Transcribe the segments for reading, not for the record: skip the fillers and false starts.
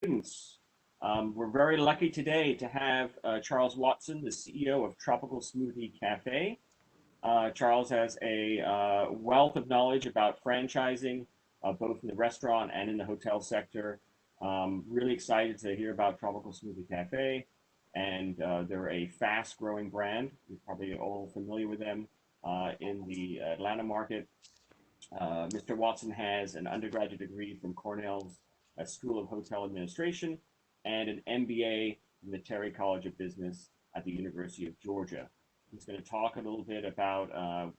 Students. We're very lucky today to have Charles Watson, the CEO of Tropical Smoothie Cafe. Charles has a wealth of knowledge about franchising, both in the restaurant and in the hotel sector. Really excited to hear about Tropical Smoothie Cafe, and they're a fast-growing brand. You're probably all familiar with them in the Atlanta market. Mr. Watson has an undergraduate degree from Cornell's School of Hotel Administration and an MBA from the Terry College of Business at the University of Georgia. He's going to talk a little bit about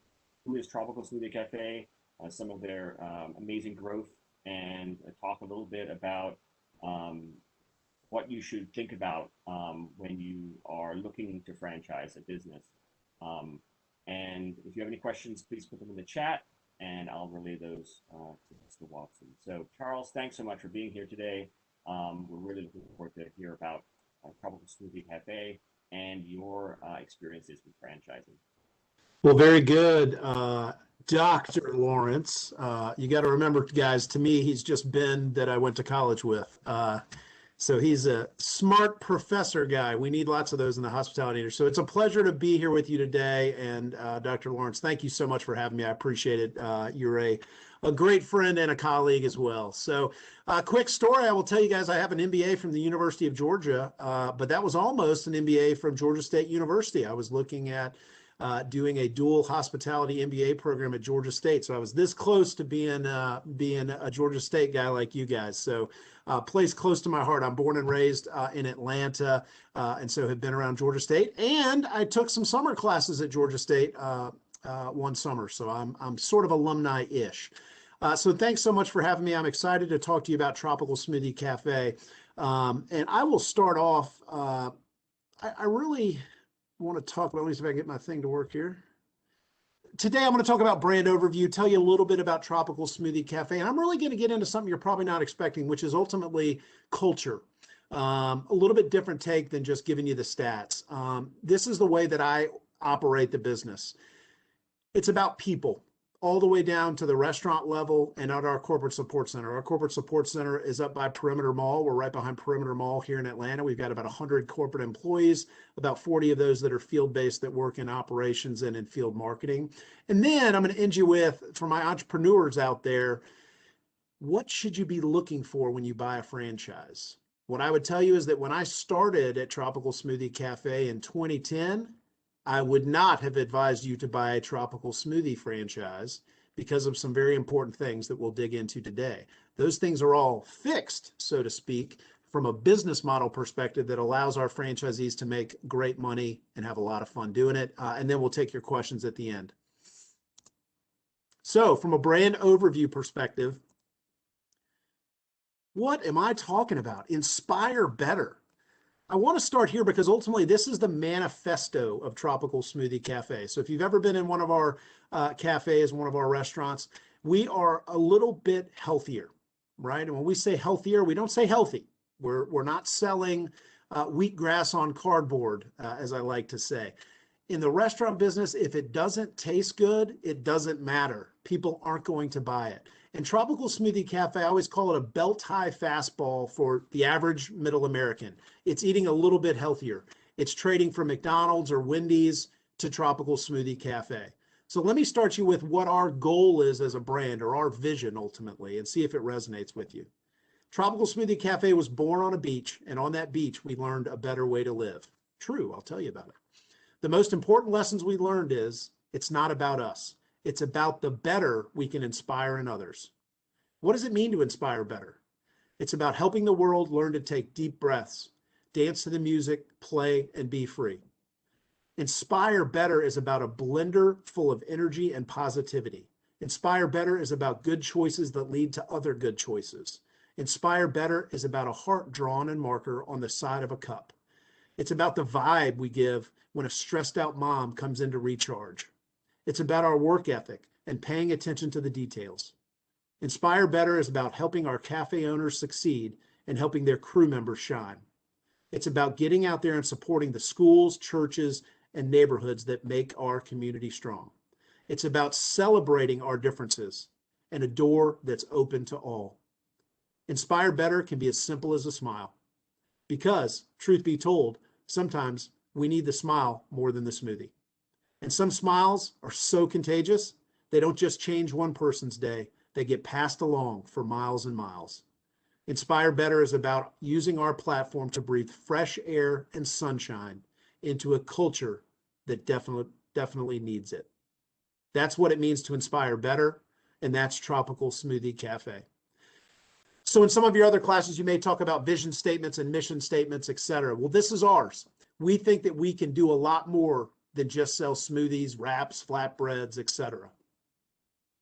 who is Tropical Smoothie Cafe, some of their amazing growth, and talk a little bit about what you should think about when you are looking to franchise a business. And if you have any questions, please put them in the chat, and I'll relay those to Mr. Watson. So, Charles, thanks so much for being here today. We're really looking forward to hear about Tropical Smoothie Cafe and your experiences with franchising. Well, very good, Dr. Lawrence. You got to remember, guys, to me, he's just Ben that I went to college with. So he's a smart professor guy. We need lots of those in the hospitality industry. So it's a pleasure to be here with you today. And Dr. Lawrence, thank you so much for having me. I appreciate it. You're a great friend and a colleague as well. So quick story, I will tell you guys, I have an MBA from the University of Georgia, but that was almost an MBA from Georgia State University. I was looking at doing a dual hospitality MBA program at Georgia State. So I was this close to being a Georgia State guy like you guys. So place close to my heart. I'm born and raised in Atlanta, and so have been around Georgia State. And I took some summer classes at Georgia State one summer. So I'm sort of alumni-ish. So thanks so much for having me. I'm excited to talk to you about Tropical Smoothie Cafe. And I will start off, I really want to talk about, let me see if I can get my thing to work here. Today, I'm going to talk about brand overview, tell you a little bit about Tropical Smoothie Cafe, and I'm really going to get into something you're probably not expecting, which is ultimately culture. A little bit different take than just giving you the stats. This is the way that I operate the business. It's about people, all the way down to the restaurant level and at our corporate support center. Our corporate support center is up by Perimeter Mall. We're right behind Perimeter Mall here in Atlanta. We've got about 100 corporate employees, about 40 of those that are field-based that work in operations and in field marketing. And then I'm going to end you with, for my entrepreneurs out there, what should you be looking for when you buy a franchise? What I would tell you is that when I started at Tropical Smoothie Cafe in 2010, I would not have advised you to buy a Tropical Smoothie franchise because of some very important things that we'll dig into today. Those things are all fixed, so to speak, from a business model perspective that allows our franchisees to make great money and have a lot of fun doing it. And then we'll take your questions at the end. So from a brand overview perspective, what am I talking about? Inspire better. I want to start here because ultimately this is the manifesto of Tropical Smoothie Cafe. So if you've ever been in one of our cafes, one of our restaurants, we are a little bit healthier, right? And when we say healthier, we don't say healthy. We're not selling wheatgrass on cardboard, as I like to say. In the restaurant business, if it doesn't taste good, it doesn't matter. People aren't going to buy it. And Tropical Smoothie Cafe, I always call it a belt-high fastball for the average middle American. It's eating a little bit healthier. It's trading from McDonald's or Wendy's to Tropical Smoothie Cafe. So let me start you with what our goal is as a brand, or our vision ultimately, and see if it resonates with you. Tropical Smoothie Cafe was born on a beach, and on that beach, we learned a better way to live. True, I'll tell you about it. The most important lessons we learned is it's not about us. It's about the better we can inspire in others. What does it mean to inspire better? It's about helping the world learn to take deep breaths, dance to the music, play, and be free. Inspire better is about a blender full of energy and positivity. Inspire better is about good choices that lead to other good choices. Inspire better is about a heart drawn in marker on the side of a cup. It's about the vibe we give when a stressed out mom comes in to recharge. It's about our work ethic and paying attention to the details. Inspire Better is about helping our cafe owners succeed and helping their crew members shine. It's about getting out there and supporting the schools, churches, and neighborhoods that make our community strong. It's about celebrating our differences and a door that's open to all. Inspire better can be as simple as a smile. Because, truth be told, sometimes we need the smile more than the smoothie. And some smiles are so contagious, they don't just change one person's day, they get passed along for miles and miles. Inspire Better is about using our platform to breathe fresh air and sunshine into a culture that definitely needs it. That's what it means to inspire better, and that's Tropical Smoothie Cafe. So in some of your other classes, you may talk about vision statements and mission statements, etc. Well, this is ours. We think that we can do a lot more than just sell smoothies, wraps, flatbreads, etc.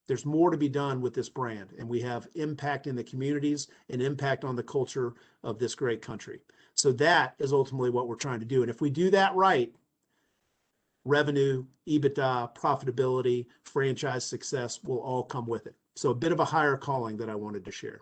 There's more to be done with this brand, and we have impact in the communities and impact on the culture of this great country. So that is ultimately what we're trying to do. And if we do that right, revenue, EBITDA, profitability, franchise success will all come with it. So a bit of a higher calling that I wanted to share.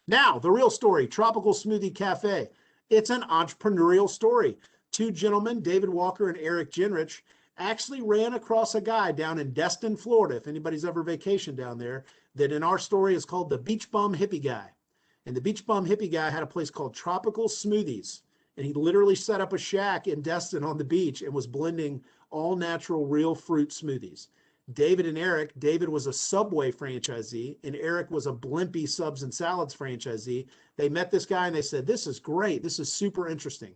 Now, the real story, Tropical Smoothie Cafe. It's an entrepreneurial story. Two gentlemen, David Walker and Eric Genrich, actually ran across a guy down in Destin, Florida, if anybody's ever vacationed down there, that in our story is called the Beach Bum Hippie Guy. And the Beach Bum Hippie Guy had a place called Tropical Smoothies. And he literally set up a shack in Destin on the beach and was blending all natural, real fruit smoothies. David and Eric, David was a Subway franchisee and Eric was a Blimpie subs and salads franchisee. They met this guy and they said, this is great. This is super interesting.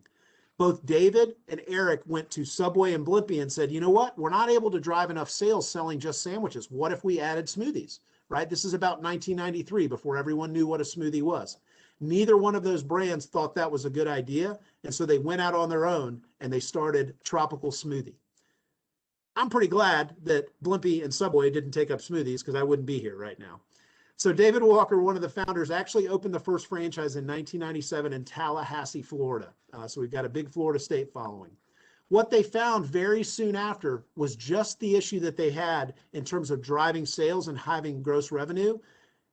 Both David and Eric went to Subway and Blimpie and said, you know what? We're not able to drive enough sales selling just sandwiches. What if we added smoothies, right? This is about 1993 before everyone knew what a smoothie was. Neither one of those brands thought that was a good idea. And so they went out on their own and they started Tropical Smoothie. I'm pretty glad that Blimpie and Subway didn't take up smoothies because I wouldn't be here right now. So David Walker, one of the founders, actually opened the first franchise in 1997 in Tallahassee, Florida. So we've got a big Florida state following. What they found very soon after was just the issue that they had in terms of driving sales and having gross revenue.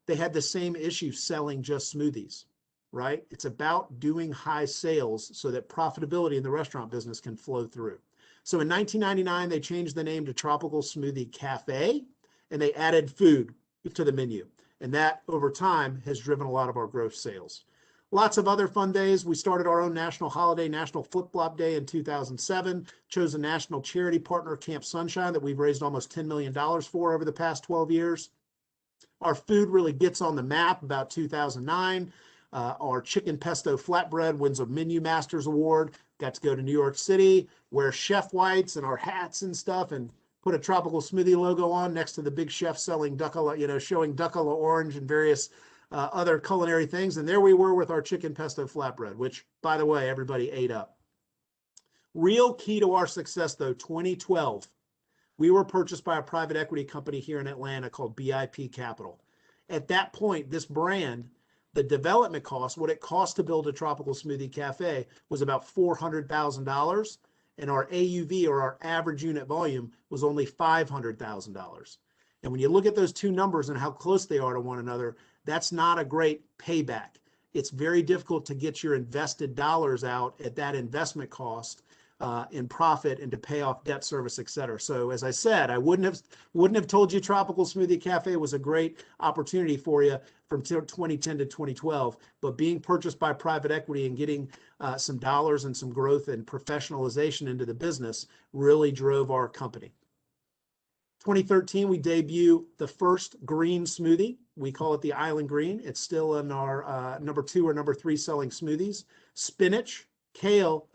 They had the same issue selling just smoothies, right? It's about doing high sales so that profitability in the restaurant business can flow through. So in 1999, they changed the name to Tropical Smoothie Cafe, and they added food to the menu. And that, over time, has driven a lot of our gross sales. Lots of other fun days. We started our own national holiday, National Flip Flop Day in 2007, chose a national charity partner, Camp Sunshine, that we've raised almost $10 million for over the past 12 years. Our food really gets on the map about 2009. Our chicken pesto flatbread wins a Menu Masters Award. Got to go to New York City, wear chef whites and our hats and stuff, and put a Tropical Smoothie logo on next to the big chef selling duck-a-la, showing duck-a-la orange and various other culinary things. And there we were with our chicken pesto flatbread, which, by the way, everybody ate up. Real key to our success, though, 2012, we were purchased by a private equity company here in Atlanta called BIP Capital. At that point, this brand, the development cost, what it cost to build a Tropical Smoothie Cafe, was about $400,000, and our AUV, or our average unit volume, was only $500,000. And when you look at those two numbers and how close they are to one another, that's not a great payback. It's very difficult to get your invested dollars out at that investment cost in profit and to pay off debt service, et cetera. So as I said, I wouldn't have told you Tropical Smoothie Cafe was a great opportunity for you from 2010 to 2012, but being purchased by private equity and getting some dollars and some growth and professionalization into the business really drove our company. 2013, we debut the first green smoothie. We call it the Island Green. It's still in our number 2 or number 3 selling smoothies. Spinach, kale,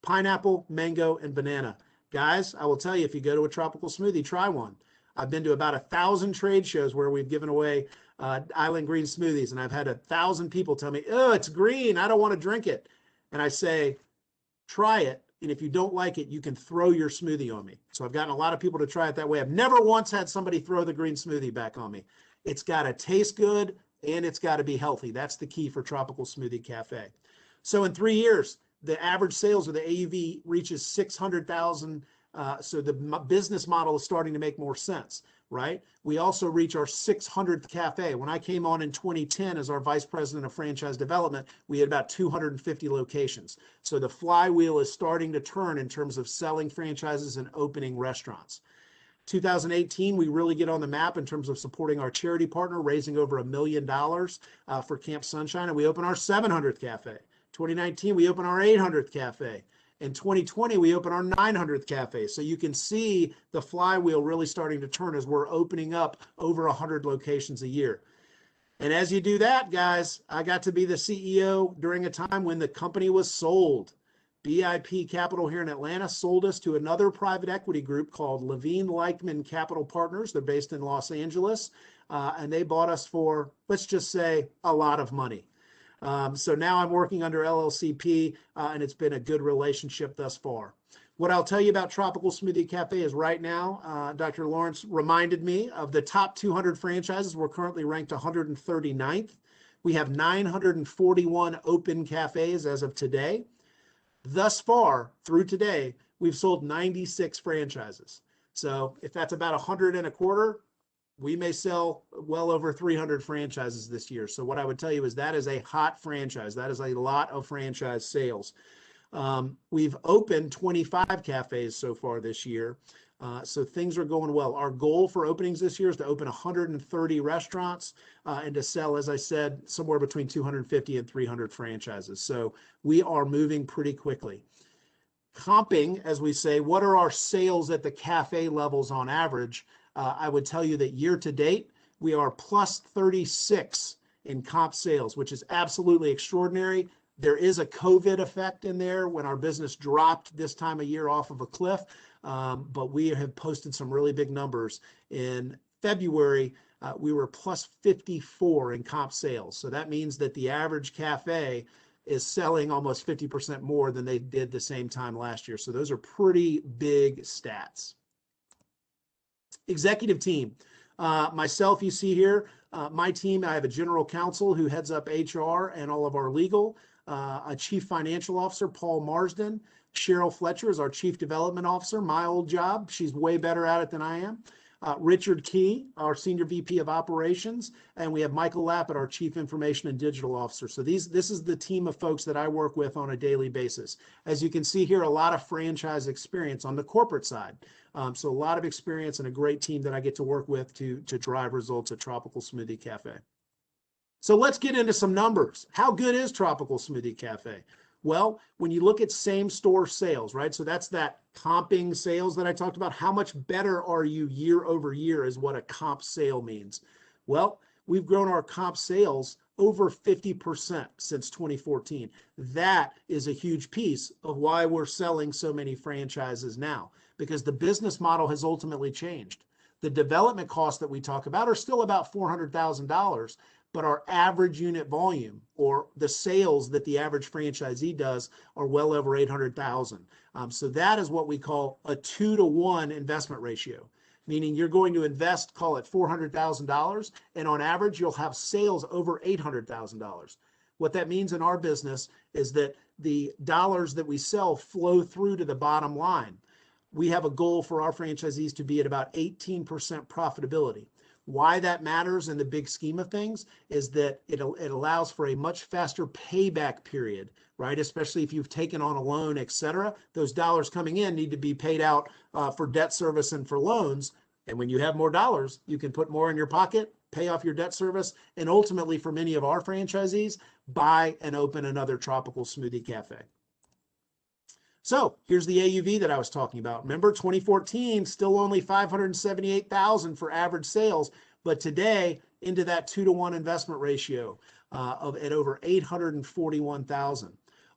pineapple, mango, and banana. Guys, I will tell you, if you go to a Tropical Smoothie, try one. I've been to about 1,000 trade shows where we've given away Island Green smoothies, and I've had 1,000 people tell me, oh, it's green, I don't want to drink it. And I say, try it, and if you don't like it, you can throw your smoothie on me. So I've gotten a lot of people to try it that way. I've never once had somebody throw the green smoothie back on me. It's got to taste good, and it's got to be healthy. That's the key for Tropical Smoothie Cafe. So in 3 years, the average sales of the AUV reaches 600,000. So the business model is starting to make more sense, right? We also reach our 600th cafe. When I came on in 2010 as our vice president of franchise development, we had about 250 locations. So the flywheel is starting to turn in terms of selling franchises and opening restaurants. 2018, we really get on the map in terms of supporting our charity partner, raising over $1 million for Camp Sunshine, and we open our 700th cafe. 2019, we open our 800th cafe. In 2020, we open our 900th cafe. So you can see the flywheel really starting to turn as we're opening up over 100 locations a year. And as you do that, guys, I got to be the CEO during a time when the company was sold. BIP Capital here in Atlanta sold us to another private equity group called Levine Leichman Capital Partners. They're based in Los Angeles, and they bought us for, let's just say, a lot of money. So now I'm working under LLCP, and it's been a good relationship thus far. What I'll tell you about Tropical Smoothie Cafe is right now, Dr. Lawrence reminded me of the top 200 franchises. We're currently ranked 139th. We have 941 open cafes as of today. Thus far, through today, we've sold 96 franchises. So if that's about 100 and a quarter, we may sell well over 300 franchises this year. So what I would tell you is that is a hot franchise. That is a lot of franchise sales. We've opened 25 cafes so far this year. So things are going well. Our goal for openings this year is to open 130 restaurants and to sell, as I said, somewhere between 250 and 300 franchises. So we are moving pretty quickly. Comping, as we say, what are our sales at the cafe levels on average? I would tell you that year to date, we are plus 36 in comp sales, which is absolutely extraordinary. There is a COVID effect in there when our business dropped this time of year off of a cliff, but we have posted some really big numbers. In February, we were plus 54 in comp sales. So that means that the average cafe is selling almost 50% more than they did the same time last year. So those are pretty big stats. Executive team. Myself, you see here, my team, I have a general counsel who heads up HR and all of our legal, a chief financial officer, Paul Marsden. Cheryl Fletcher is our chief development officer, my old job. She's way better at it than I am. Richard Key, our senior VP of operations, and we have Michael Lappet, our chief information and digital officer. So this is the team of folks that I work with on a daily basis. As you can see here, a lot of franchise experience on the corporate side. So a lot of experience and a great team that I get to work with to drive results at Tropical Smoothie Cafe. So let's get into some numbers. How good is Tropical Smoothie Cafe? Well, when you look at same store sales, right? So that's that comping sales that I talked about. How much better are you year over year is what a comp sale means. Well, we've grown our comp sales over 50% since 2014. That is a huge piece of why we're selling so many franchises now, because the business model has ultimately changed. The development costs that we talk about are still about $400,000, but our average unit volume, or the sales that the average franchisee does, are well over 800,000. So that is what we call a 2-to-1 investment ratio, meaning you're going to invest, call it $400,000, and on average, you'll have sales over $800,000. What that means in our business is that the dollars that we sell flow through to the bottom line. We have a goal for our franchisees to be at about 18% profitability. Why that matters in the big scheme of things is that it allows for a much faster payback period, right? Especially if you've taken on a loan, et cetera. Those dollars coming in need to be paid out for debt service and for loans. And when you have more dollars, you can put more in your pocket, pay off your debt service, and ultimately for many of our franchisees, buy and open another Tropical Smoothie Cafe. So here's the AUV that I was talking about. Remember, 2014, still only 578,000 for average sales, but today into that 2-to-1 investment ratio at over 841,000.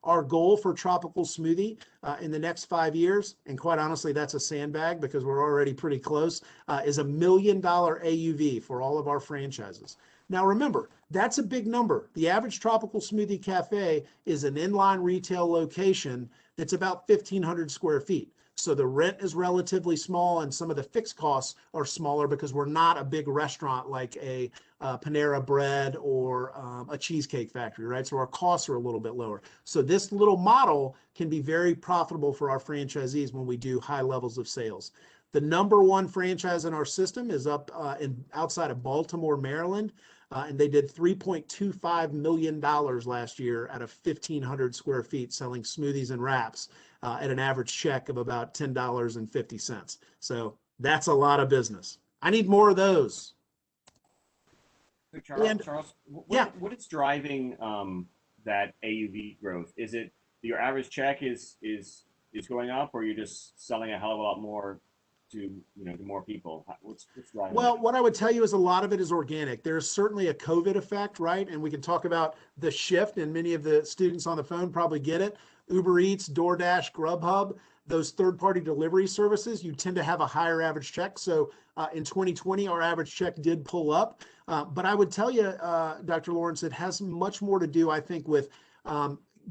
Our goal for Tropical Smoothie in the next 5 years, and quite honestly, that's a sandbag because we're already pretty close, is $1 million AUV for all of our franchises. Now remember, that's a big number. The average Tropical Smoothie Cafe is an inline retail location that's about 1,500 square feet. So the rent is relatively small and some of the fixed costs are smaller because we're not a big restaurant like a Panera Bread or a Cheesecake Factory, right? So our costs are a little bit lower. So this little model can be very profitable for our franchisees when we do high levels of sales. The number one franchise in our system is up outside of Baltimore, Maryland, and they did $3.25 million last year out of 1,500 square feet selling smoothies and wraps at an average check of about $10.50. So That's a lot of business. I need more of those. So Charles, And Charles, yeah, what is driving that AUV growth? Is it your average check is going up, or you're just selling a hell of a lot more to more people? What's driving well, that? what I would tell you is a lot of it is organic. There's certainly a COVID effect, right? And we can talk about the shift, and many of the students on the phone probably get it. Uber Eats, DoorDash, Grubhub, those third-party delivery services, you tend to have a higher average check. So in 2020, our average check did pull up. But I would tell you, Dr. Lawrence, it has much more to do, I think, with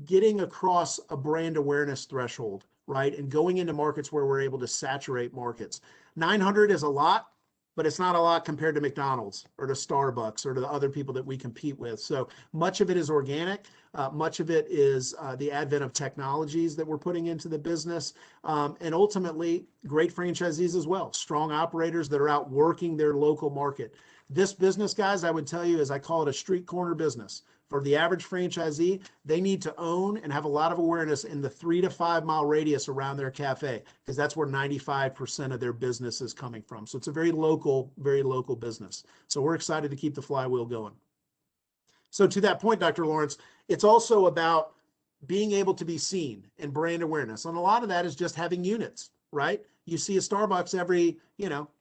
getting across a brand awareness threshold, right? And going into markets where we're able to saturate markets. 900 is a lot, but it's not a lot compared to McDonald's or to Starbucks or to the other people that we compete with. So much of it is organic. Much of it is the advent of technologies that we're putting into the business. And ultimately, great franchisees as well, strong operators that are out working their local market. This business, guys, I would tell you, is I call it a street corner business. For the average franchisee, they need to own and have a lot of awareness in the 3 to 5 mile radius around their cafe, because that's where 95% of their business is coming from. So it's a very local business. So we're excited to keep the flywheel going. So to that point, Dr. Lawrence, it's also about being able to be seen and brand awareness. And a lot of that is just having units, right? You see a Starbucks every,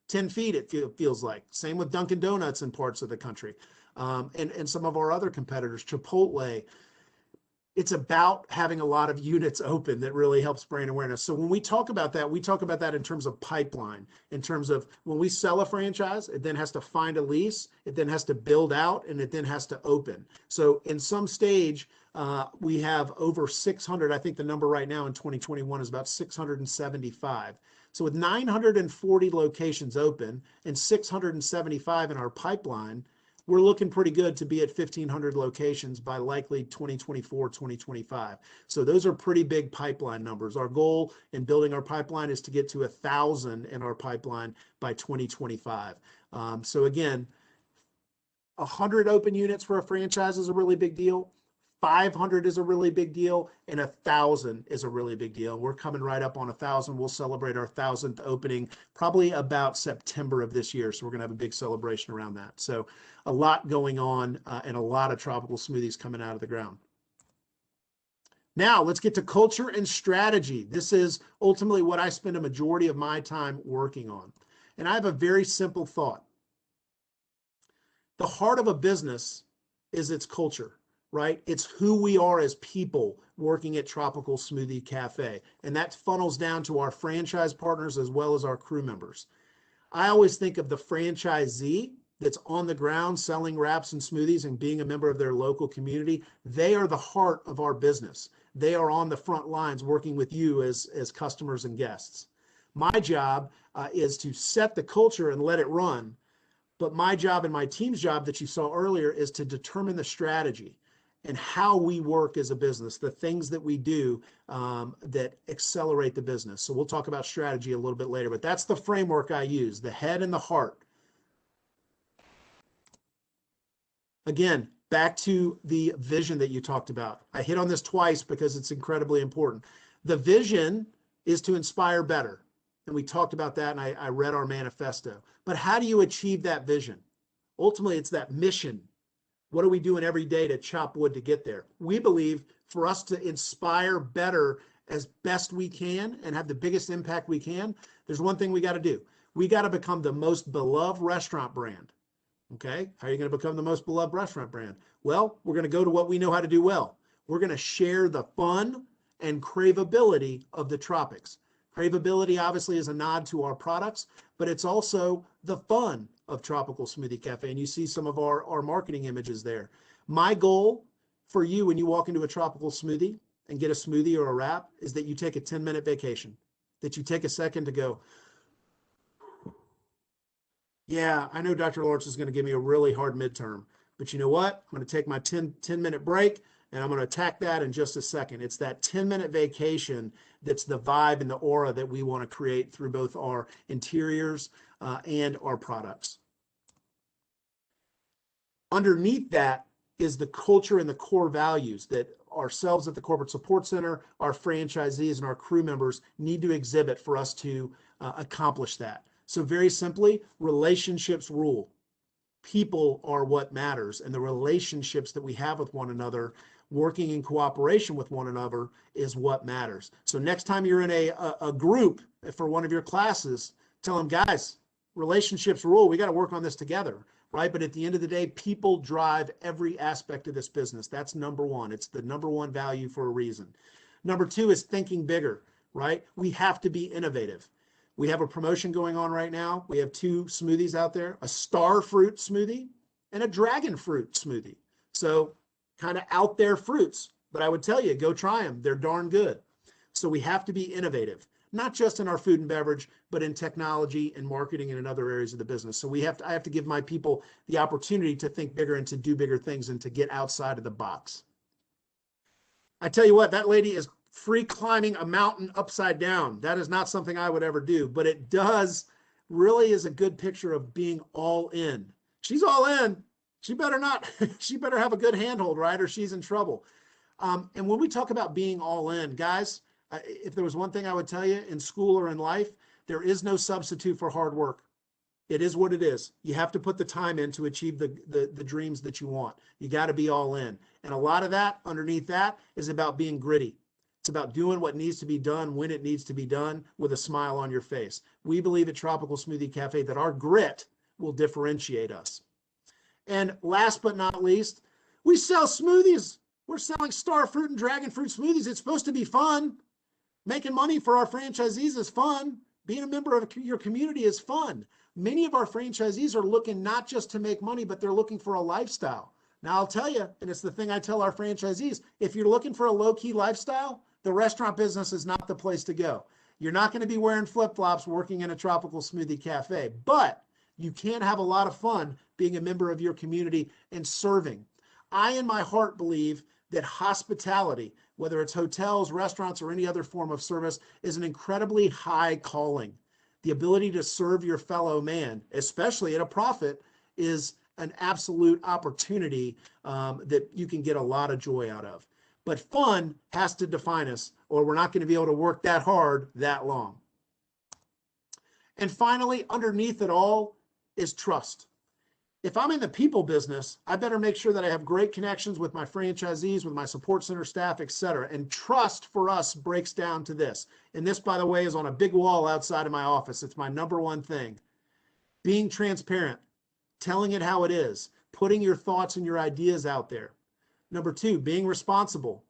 10 feet, it feels like. Same with Dunkin' Donuts in parts of the country. And some of our other competitors, Chipotle. It's about having a lot of units open that really helps brand awareness. So when we talk about that, we talk about that in terms of pipeline, in terms of when we sell a franchise, it then has to find a lease, it then has to build out, and it then has to open. So in some stage, we have over 600, I think the number right now in 2021 is about 675. So with 940 locations open and 675 in our pipeline, we're looking pretty good to be at 1,500 locations by likely 2024, 2025. So those are pretty big pipeline numbers. Our goal in building our pipeline is to get to 1,000 in our pipeline by 2025. So again, 100 open units for a franchise is a really big deal. 500 is a really big deal, and 1,000 is a really big deal. We're coming right up on 1,000. We'll celebrate our 1,000th opening probably about September of this year. So we're going to have a big celebration around that. So a lot going on and a lot of tropical smoothies coming out of the ground. Now let's get to culture and strategy. This is ultimately what I spend a majority of my time working on. And I have a very simple thought. The heart of a business is its culture. Right? It's who we are as people working at Tropical Smoothie Cafe. And that funnels down to our franchise partners as well as our crew members. I always think of the franchisee that's on the ground selling wraps and smoothies and being a member of their local community. They are the heart of our business. They are on the front lines working with you as customers and guests. My job is to set the culture and let it run. But my job and my team's job that you saw earlier is to determine the strategy and how we work as a business, the things that we do that accelerate the business. So we'll talk about strategy a little bit later, but that's the framework I use, the head and the heart. Again, back to the vision that you talked about. I hit on this twice because it's incredibly important. The vision is to inspire better. And we talked about that, and I read our manifesto. But how do you achieve that vision? Ultimately, it's that mission. What are we doing every day to chop wood to get there? We believe for us to inspire better as best we can and have the biggest impact we can, there's one thing we got to do. We got to become the most beloved restaurant brand. Okay? How are you going to become the most beloved restaurant brand? Well, we're going to go to what we know how to do well. We're going to share the fun and craveability of the tropics. Craveability obviously is a nod to our products, but it's also the fun of Tropical Smoothie Cafe. And you see some of our marketing images there. My goal for you when you walk into a Tropical Smoothie and get a smoothie or a wrap is that you take a 10-minute vacation, that you take a second to go, yeah, I know Dr. Lawrence is going to give me a really hard midterm, but you know what? I'm going to take my 10-minute break and I'm going to attack that in just a second. It's that 10-minute vacation that's the vibe and the aura that we want to create through both our interiors and our products. Underneath that is the culture and the core values that ourselves at the Corporate Support Center, our franchisees, and our crew members need to exhibit for us to accomplish that. So very simply, relationships rule. People are what matters, and the relationships that we have with one another, working in cooperation with one another, is what matters. So next time you're in a group for one of your classes, tell them, guys, relationships rule. We got to work on this together, right? But at the end of the day, people drive every aspect of this business. That's number one. It's the number one value for a reason. Number two is thinking bigger, right? We have to be innovative. We have a promotion going on right now. We have 2 smoothies out there, a star fruit smoothie and a dragon fruit smoothie. So kind of out there fruits, but I would tell you, go try them. They're darn good. So we have to be innovative, not just in our food and beverage, but in technology and marketing and in other areas of the business. So I have to give my people the opportunity to think bigger and to do bigger things and to get outside of the box. I tell you what, that lady is free climbing a mountain upside down. That is not something I would ever do, but it does really is a good picture of being all in. She's all in. She better not, she better have a good handhold, right? Or she's in trouble. And when we talk about being all in, guys, if there was one thing I would tell you in school or in life, there is no substitute for hard work. It is what it is. You have to put the time in to achieve the dreams that you want. You got to be all in. And a lot of that, underneath that, is about being gritty. It's about doing what needs to be done when it needs to be done with a smile on your face. We believe at Tropical Smoothie Cafe that our grit will differentiate us. And last but not least, we sell smoothies. We're selling star fruit and dragon fruit smoothies. It's supposed to be fun. Making money for our franchisees is fun. Being a member of your community is fun. Many of our franchisees are looking not just to make money, but they're looking for a lifestyle. Now, I'll tell you, and it's the thing I tell our franchisees, if you're looking for a low-key lifestyle, the restaurant business is not the place to go. You're not going to be wearing flip-flops working in a Tropical Smoothie Cafe, but you can have a lot of fun being a member of your community and serving. I, in my heart, believe that hospitality, whether it's hotels, restaurants, or any other form of service, is an incredibly high calling. The ability to serve your fellow man, especially at a profit, is an absolute opportunity that you can get a lot of joy out of. But fun has to define us, or we're not going to be able to work that hard that long. And finally, underneath it all is trust. If I'm in the people business, I better make sure that I have great connections with my franchisees, with my support center staff, etc. And trust for us breaks down to this. And this, by the way, is on a big wall outside of my office. It's my number one thing. Being transparent, telling it how it is, putting your thoughts and your ideas out there. Number two, being responsible.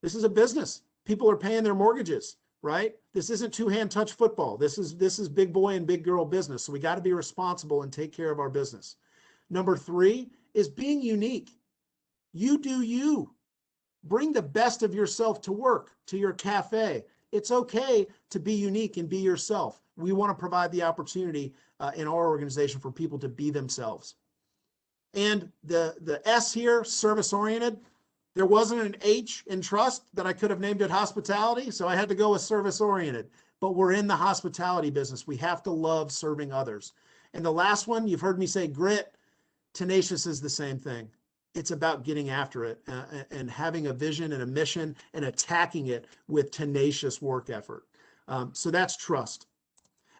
This is a business. People are paying their mortgages, right? This isn't two-hand touch football. This is big boy and big girl business. So we got to be responsible and take care of our business. Number three is being unique. You do you. Bring the best of yourself to work, to your cafe. It's okay to be unique and be yourself. We want to provide the opportunity in our organization for people to be themselves. And the S here, service-oriented, there wasn't an H in trust that I could have named it hospitality, so I had to go with service-oriented. But we're in the hospitality business. We have to love serving others. And the last one, you've heard me say grit. Tenacious is the same thing. It's about getting after it and having a vision and a mission and attacking it with tenacious work effort. So that's trust.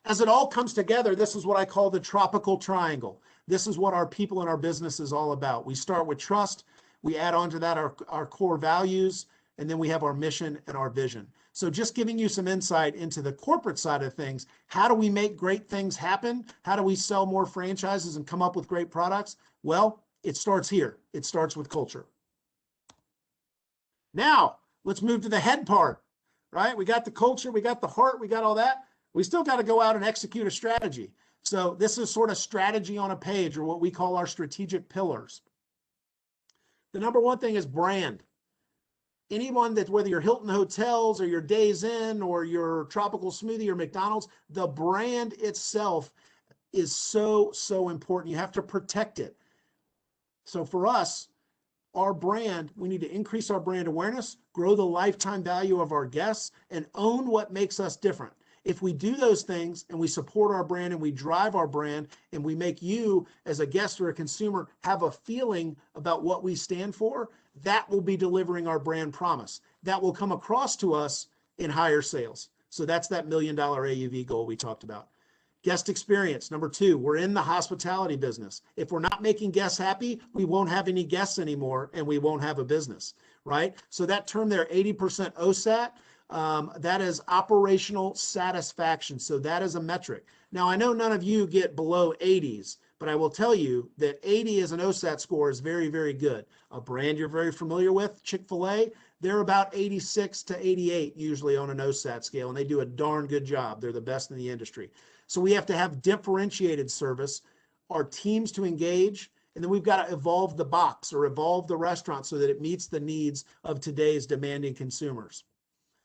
As it all comes together, this is what I call the tropical triangle. This is what our people and our business is all about. We start with trust. We add on to that our core values, and then we have our mission and our vision. So just giving you some insight into the corporate side of things, how do we make great things happen? How do we sell more franchises and come up with great products? Well, it starts here. It starts with culture. Now, let's move to the head part, right? We got the culture, we got the heart, we got all that. We still got to go out and execute a strategy. So this is sort of strategy on a page, or what we call our strategic pillars. The number one thing is brand. Anyone that, whether you're Hilton Hotels or your Days Inn or your Tropical Smoothie or McDonald's, the brand itself is so, so important. You have to protect it. So for us, our brand, we need to increase our brand awareness, grow the lifetime value of our guests, and own what makes us different. If we do those things and we support our brand and we drive our brand and we make you as a guest or a consumer have a feeling about what we stand for, that will be delivering our brand promise. That will come across to us in higher sales. So that's that $1 million AUV goal we talked about. Guest experience. Number 2, we're in the hospitality business. If we're not making guests happy, we won't have any guests anymore and we won't have a business, right? So that term there, 80% OSAT, that is operational satisfaction. So that is a metric. Now, I know none of you get below 80s, but I will tell you that 80 as an OSAT score is very, very good. A brand you're very familiar with, Chick-fil-A, they're about 86 to 88 usually on an OSAT scale, and they do a darn good job. They're the best in the industry. So we have to have differentiated service, our teams to engage, and then we've got to evolve the box or evolve the restaurant so that it meets the needs of today's demanding consumers.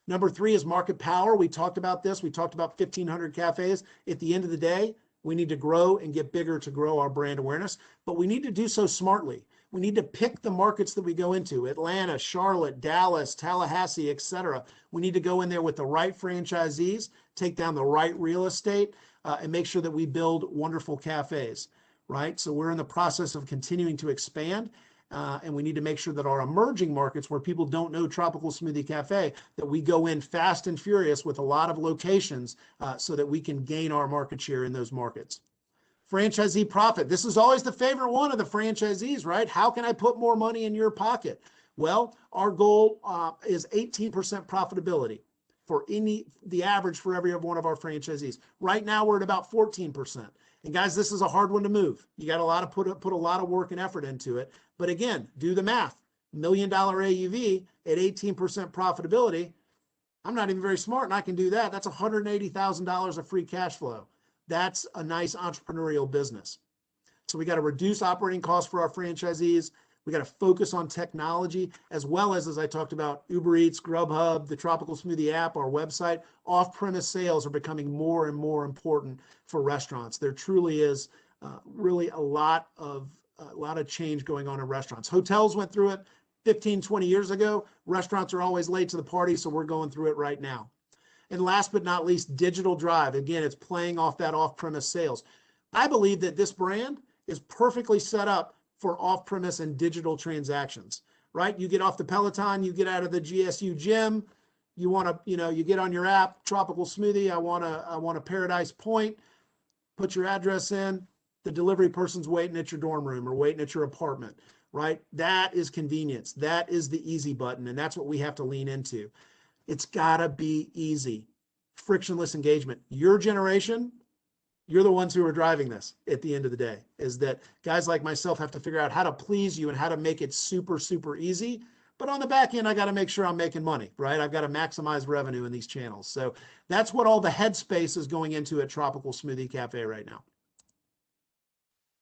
Number 3 is market power. We talked about this. We talked about 1,500 cafes. At the end of the day, we need to grow and get bigger to grow our brand awareness, but we need to do so smartly. We need to pick the markets that we go into, Atlanta, Charlotte, Dallas, Tallahassee, etc. We need to go in there with the right franchisees, take down the right real estate, and make sure that we build wonderful cafes, right? So we're in the process of continuing to expand, and we need to make sure that our emerging markets where people don't know Tropical Smoothie Cafe, that we go in fast and furious with a lot of locations so that we can gain our market share in those markets. Franchisee profit. This is always the favorite one of the franchisees, right? How can I put more money in your pocket? Well, our goal is 18% profitability for the average for every one of our franchisees. Right now, we're at about 14%. And guys, this is a hard one to move. You got to put a lot of work and effort into it. But again, do the math. $1 million AUV at 18% profitability. I'm not even very smart and I can do that. That's $180,000 of free cash flow. That's a nice entrepreneurial business. So we got to reduce operating costs for our franchisees. We got to focus on technology as well as I talked about, Uber Eats, Grubhub, the Tropical Smoothie app, our website. Off-premise sales are becoming more and more important for restaurants. There truly is really a lot of change going on in restaurants. Hotels went through it 15, 20 years ago. Restaurants are always late to the party, so we're going through it right now. And last but not least, digital drive. Again, it's playing off that off-premise sales. I believe that this brand is perfectly set up for off-premise and digital transactions, right? You get off the Peloton, you get out of the GSU gym, you get on your app, Tropical Smoothie, I want a Paradise Point, put your address in, the delivery person's waiting at your dorm room or waiting at your apartment, right? That is convenience. That is the easy button, and that's what we have to lean into. It's gotta be easy. Frictionless engagement. Your generation, you're the ones who are driving this at the end of the day, is that guys like myself have to figure out how to please you and how to make it super, super easy. But on the back end, I got to make sure I'm making money, right? I've got to maximize revenue in these channels. So that's what all the headspace is going into at Tropical Smoothie Cafe right now.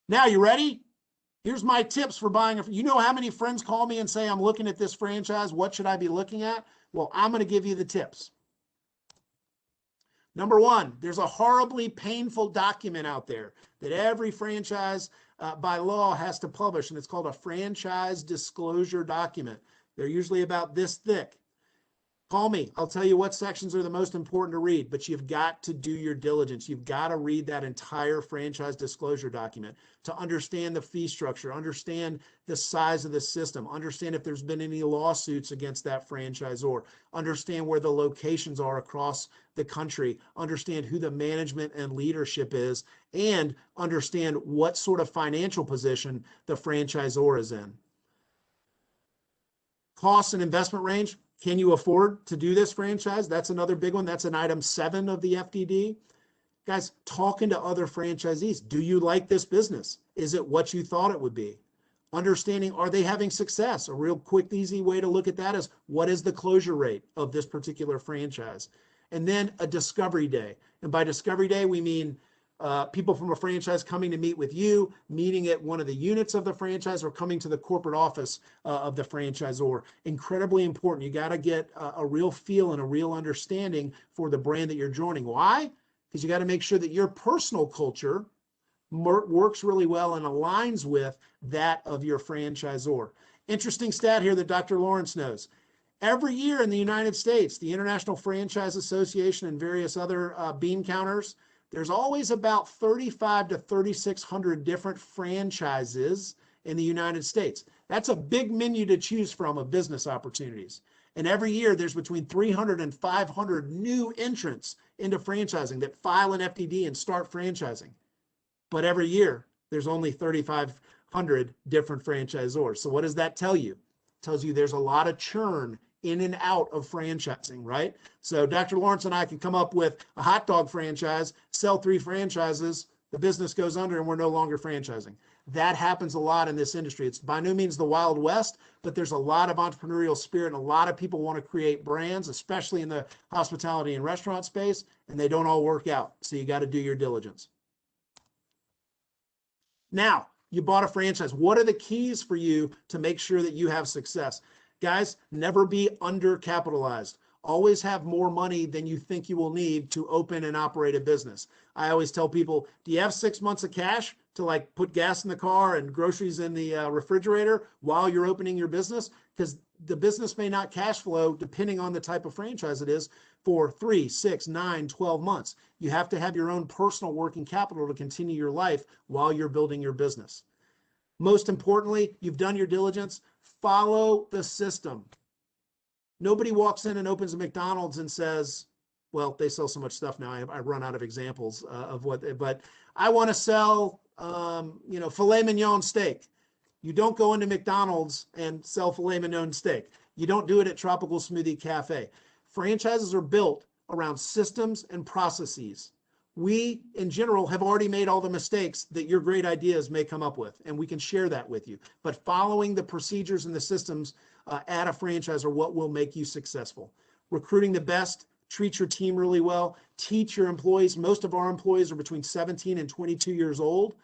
Now, you ready? Here's my tips for buying. You know how many friends call me and say, I'm looking at this franchise. What should I be looking at? Well, I'm going to give you the tips. Number 1, there's a horribly painful document out there that every franchise by law has to publish, and it's called a franchise disclosure document. They're usually about this thick. Call me. I'll tell you what sections are the most important to read, but you've got to do your diligence. You've got to read that entire franchise disclosure document to understand the fee structure, understand the size of the system, understand if there's been any lawsuits against that franchisor, understand where the locations are across the country, understand who the management and leadership is, and understand what sort of financial position the franchisor is in. Cost and investment range. Can you afford to do this franchise? That's another big one. That's an item 7 of the FDD. Guys, talking to other franchisees. Do you like this business? Is it what you thought it would be? Understanding, are they having success? A real quick, easy way to look at that is, what is the closure rate of this particular franchise? And then a discovery day. And by discovery day, we mean people from a franchise coming to meet with you, meeting at one of the units of the franchise, or coming to the corporate office of the franchisor. Incredibly important. You got to get a real feel and a real understanding for the brand that you're joining. Why? Because you got to make sure that your personal culture works really well and aligns with that of your franchisor. Interesting stat here that Dr. Lawrence knows. Every year in the United States, the International Franchise Association and various other bean counters, there's always about 35 to 3,600 different franchises in the United States. That's a big menu to choose from of business opportunities. And every year there's between 300 and 500 new entrants into franchising that file an FDD and start franchising. But every year there's only 3,500 different franchisors. So what does that tell you? It tells you there's a lot of churn in and out of franchising, right? So Dr. Lawrence and I can come up with a hot dog franchise, sell 3 franchises, the business goes under and we're no longer franchising. That happens a lot in this industry. It's by no means the Wild West, but there's a lot of entrepreneurial spirit and a lot of people want to create brands, especially in the hospitality and restaurant space, and they don't all work out. So you got to do your diligence. Now, you bought a franchise. What are the keys for you to make sure that you have success? Guys, never be undercapitalized. Always have more money than you think you will need to open and operate a business. I always tell people, do you have 6 months of cash to like put gas in the car and groceries in the refrigerator while you're opening your business? Because the business may not cash flow, depending on the type of franchise it is, for 3, 6, 9, 12 months. You have to have your own personal working capital to continue your life while you're building your business. Most importantly, you've done your diligence. Follow the system. Nobody walks in and opens a McDonald's and says, well, they sell so much stuff now. I run out of examples of what, but I want to sell, filet mignon steak. You don't go into McDonald's and sell filet mignon steak. You don't do it at Tropical Smoothie Cafe. Franchises are built around systems and processes. We, in general, have already made all the mistakes that your great ideas may come up with, and we can share that with you. But following the procedures and the systems at a franchise are what will make you successful. Recruiting the best, treat your team really well, teach your employees. Most of our employees are between 17 and 22 years old,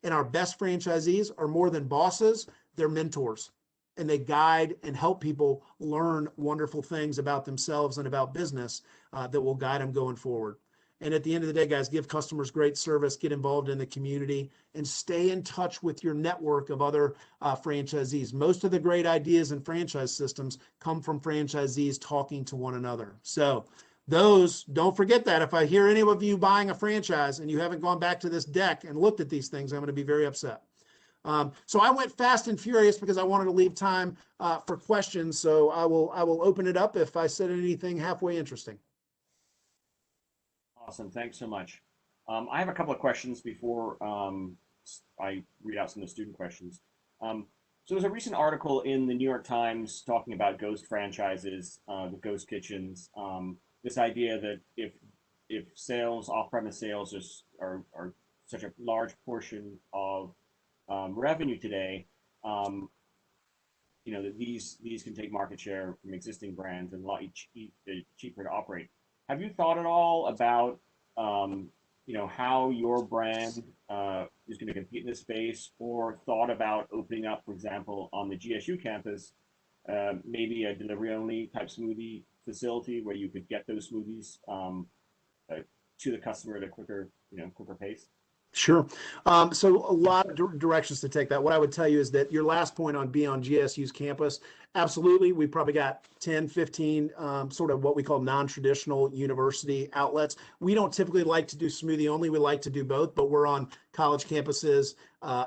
and our best franchisees are more than bosses, they're mentors. And they guide and help people learn wonderful things about themselves and about business that will guide them going forward. And at the end of the day, guys, give customers great service, get involved in the community, and stay in touch with your network of other franchisees. Most of the great ideas in franchise systems come from franchisees talking to one another. So don't forget that. If I hear any of you buying a franchise and you haven't gone back to this deck and looked at these things, I'm going to be very upset. So I went fast and furious because I wanted to leave time for questions. So I will open it up if I said anything halfway interesting. Awesome. Thanks so much. I have a couple of questions before I read out some of the student questions. So there's a recent article in the New York Times talking about ghost franchises, the ghost kitchens. This idea that if sales, off-premise sales, are such a large portion of revenue today, that these can take market share from existing brands and a lot cheaper to operate. Have you thought at all about, how your brand is going to compete in this space, or thought about opening up, for example, on the GSU campus, maybe a delivery-only type smoothie facility where you could get those smoothies to the customer at a quicker pace? Sure. So a lot of directions to take that. What I would tell you is that your last point on being on GSU's campus, absolutely. We probably got 10, 15 sort of what we call non-traditional university outlets. We don't typically like to do smoothie only. We like to do both, but we're on college campuses,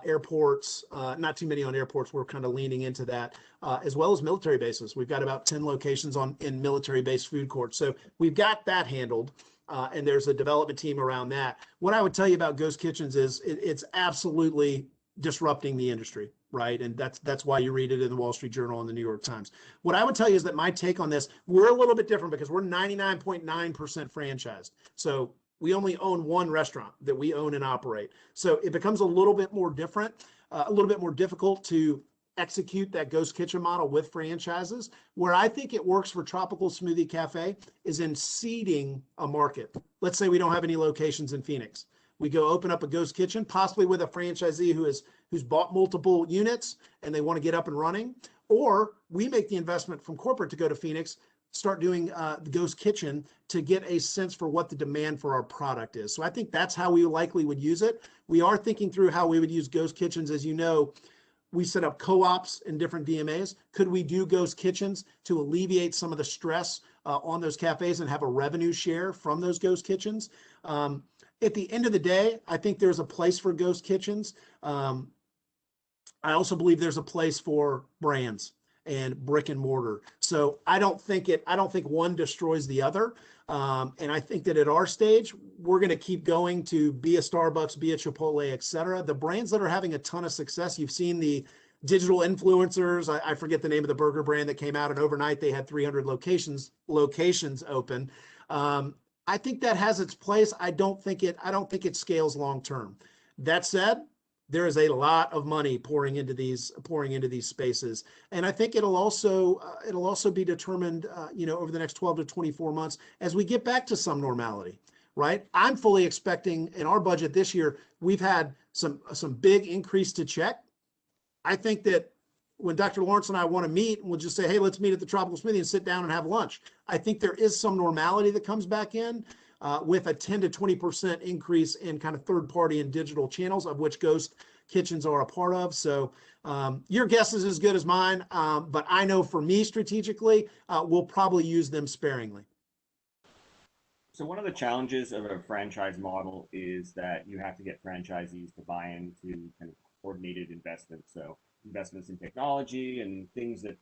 airports, not too many on airports. We're kind of leaning into that, as well as military bases. We've got about 10 locations in military-based food courts. So we've got that handled. And there's a development team around that. What I would tell you about ghost kitchens is it's absolutely disrupting the industry, right? And that's why you read it in the Wall Street Journal and the New York Times. What I would tell you is that my take on this, we're a little bit different because we're 99.9% franchised. So we only own one restaurant that we own and operate. So it becomes a little bit more different, a little bit more difficult to execute that ghost kitchen model with franchises. Where I think it works for Tropical Smoothie Cafe is in seeding a market. Let's say we don't have any locations in Phoenix. We go open up a ghost kitchen, possibly with a franchisee who's bought multiple units and they want to get up and running, or we make the investment from corporate to go to Phoenix, start doing the ghost kitchen to get a sense for what the demand for our product is. So I think that's how we likely would use it. We are thinking through how we would use ghost kitchens. As you know, we set up co-ops in different DMAs. Could we do ghost kitchens to alleviate some of the stress on those cafes and have a revenue share from those ghost kitchens? At the end of the day, I think there's a place for ghost kitchens. I also believe there's a place for brands. and brick and mortar. So I don't think one destroys the other. And I think that at our stage, we're going to keep going to be a Starbucks, be a Chipotle, et cetera. The brands that are having a ton of success, you've seen the digital influencers. I forget the name of the burger brand that came out, and overnight they had 300 locations open. I think that has its place. I don't think it scales long term. That said, there is a lot of money pouring into these spaces, and I think it'll also be determined, over the next 12 to 24 months as we get back to some normality. Right? I'm fully expecting in our budget this year, we've had some big increase to check. I think that when Dr. Lawrence and I want to meet, and we'll just say, hey, let's meet at the Tropical Smoothie and sit down and have lunch. I think there is some normality that comes back in with a 10 to 20% increase in kind of third party and digital channels, of which ghost kitchens are a part of. So your guess is as good as mine, but I know for me strategically, we'll probably use them sparingly. So one of the challenges of a franchise model is that you have to get franchisees to buy into kind of coordinated investments. So investments in technology and things that